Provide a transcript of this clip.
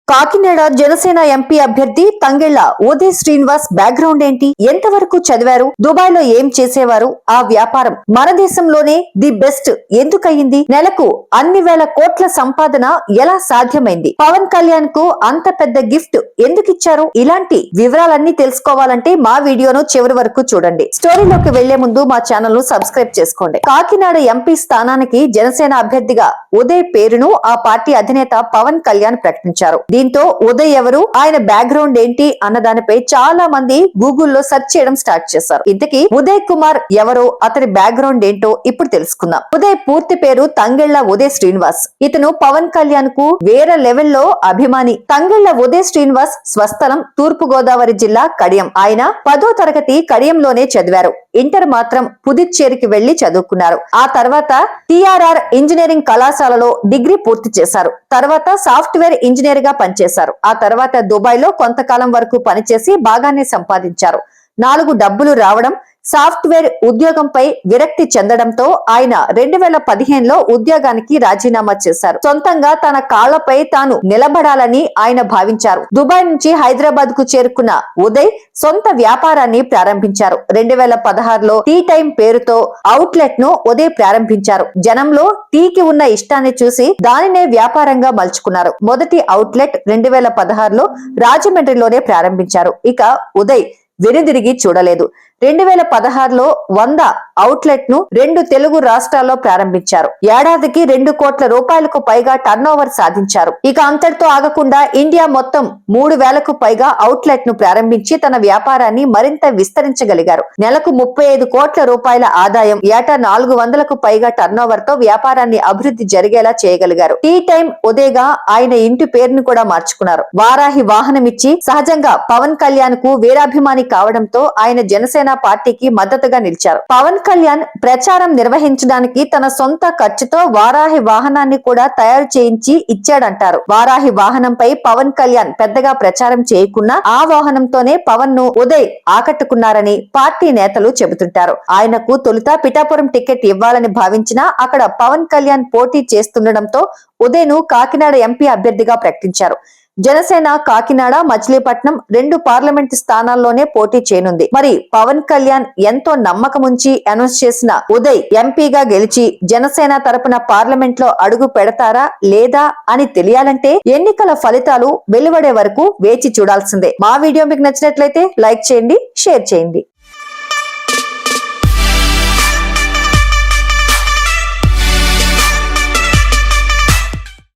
Kakinada Janasena MP అభ్యర్థి Tangella Uday Srinivas background ఏంటి, ఎంతవరకు చదివారు, దుబాయ్ లో ఏం చేసేవారు, ఆ వ్యాపారం మన దేశంలోనే ది బెస్ట్ ఎందుకయింది, నెలకు అన్ని వేల కోట్ల సంపాదన ఎలా సాధ్యమైంది, పవన్ కళ్యాణ్ కు అంత పెద్ద గిఫ్ట్ ఎందుకిచ్చారు, ఇలాంటి వివరాలన్నీ తెలుసుకోవాలంటే మా వీడియోను చివరి వరకు చూడండి. స్టోరీలోకి వెళ్లే ముందు మా ఛానల్ ను సబ్స్క్రైబ్ చేసుకోండి. కాకినాడ ఎంపీ స్థానానికి జనసేన అభ్యర్థిగా ఉదయ్ పేరును ఆ పార్టీ అధినేత పవన్ కళ్యాణ్ ప్రకటించారు. దీంతో ఉదయ్ ఎవరు, ఆయన బ్యాక్గ్రౌండ్ ఏంటి అన్న దానిపై చాలా మంది గూగుల్లో సెర్చ్ చేయడం స్టార్ట్ చేశారు. ఇంతకీ ఉదయ్ కుమార్ ఎవరో, అతని బ్యాక్గ్రౌండ్ ఏంటో ఇప్పుడు తెలుసుకుందాం. ఉదయ్ పూర్తి పేరు తంగెళ్ల ఉదయ్ శ్రీనివాస్. ఇతను పవన్ కళ్యాణ్ కు వేరే లెవెల్లో అభిమాని. తంగెళ్ల ఉదయ్ శ్రీనివాస్ స్వస్థలం తూర్పు గోదావరి జిల్లా కడియం. ఆయన 10వ తరగతి కడియంలోనే చదివారు. ఇంటర్ మాత్రం పుదుచ్చేరికి వెళ్లి చదువుకున్నారు. ఆ తర్వాత టిఆర్ఆర్ ఇంజనీరింగ్ కళాశాలలో డిగ్రీ పూర్తి చేశారు. తర్వాత సాఫ్ట్వేర్ ఇంజనీర్ గా పనిచేశారు. ఆ తర్వాత దుబాయ్ లో కొంతకాలం వరకు పనిచేసి బాగానే సంపాదించారు. 4 డబ్బులు రావడం, సాఫ్ట్వేర్ ఉద్యోగంపై విరక్తి చెందడంతో ఆయన 2015లో ఉద్యోగానికి రాజీనామా చేశారు. సొంతంగా తన కాళ్లపై తాను నిలబడాలని ఆయన భావించారు. దుబాయ్ నుంచి హైదరాబాద్ కు చేరుకున్న ఉదయ్ సొంత వ్యాపారాన్ని ప్రారంభించారు. 2016లో టీ టైం పేరుతో అవుట్లెట్ ను ఉదయ్ ప్రారంభించారు. జనంలో టీకి ఉన్న ఇష్టాన్ని చూసి దానినే వ్యాపారంగా మలుచుకున్నారు. మొదటి అవుట్లెట్ 2016లో రాజమండ్రిలోనే ప్రారంభించారు. ఇక ఉదయ్ వెనుదిరిగి చూడలేదు. 2016లో 100 అవుట్లెట్ ను 2 తెలుగు రాష్ట్రాల్లో ప్రారంభించారు. ఏడాదికి 2 కోట్ల రూపాయలకు పైగా టర్నోవర్ సాధించారు. ఇక అంతటితో ఆగకుండా ఇండియా మొత్తం 3000కు పైగా అవుట్లెట్ ను ప్రారంభించి తన వ్యాపారాన్ని మరింత విస్తరించగలిగారు. నెలకు 35 కోట్ల రూపాయల ఆదాయం, ఏటా 400కు పైగా టర్నోవర్ తో వ్యాపారాన్ని అభివృద్ధి జరిగేలా చేయగలిగారు. టీ టైం ఉదయ్ గా ఆయన ఇంటి పేరును కూడా మార్చుకున్నారు. వారాహి వాహనం ఇచ్చి సహజంగా పవన్ కళ్యాణ్ కు వీరాభిమాని కావడంతో ఆయన జనసేన పార్టీకి మద్దతుగా నిలిచారు. పవన్ కళ్యాణ్ ప్రచారం నిర్వహించడానికి తన సొంత ఖర్చుతో వారాహి వాహనాన్ని కూడా తయారు చేయించి ఇచ్చాడంటారు. వారాహి వాహనంపై పవన్ కళ్యాణ్ పెద్దగా ప్రచారం చేయకున్నా ఆ వాహనంతోనే పవన్ ను ఉదయ్ ఆకట్టుకున్నారని పార్టీ నేతలు చెబుతుంటారు. ఆయనకు తొలుత పిఠాపురం టికెట్ ఇవ్వాలని భావించినా అక్కడ పవన్ కళ్యాణ్ పోటీ చేస్తుండటంతో ఉదయ్ ను కాకినాడ ఎంపీ అభ్యర్థిగా ప్రకటించారు. జనసేన కాకినాడ, మచిలీపట్నం 2 పార్లమెంట్ స్థానాల్లోనే పోటీ చేయనుంది. మరి పవన్ కళ్యాణ్ ఎంతో నమ్మకముంచి అనౌన్స్ చేసిన ఉదయ్ ఎంపీగా గెలిచి జనసేన తరపున పార్లమెంట్ లో అడుగు పెడతారా లేదా అని తెలియాలంటే ఎన్నికల ఫలితాలు వెలువడే వరకు వేచి చూడాల్సిందే. మా వీడియో మీకు నచ్చినట్లయితే లైక్ చేయండి, షేర్ చేయండి.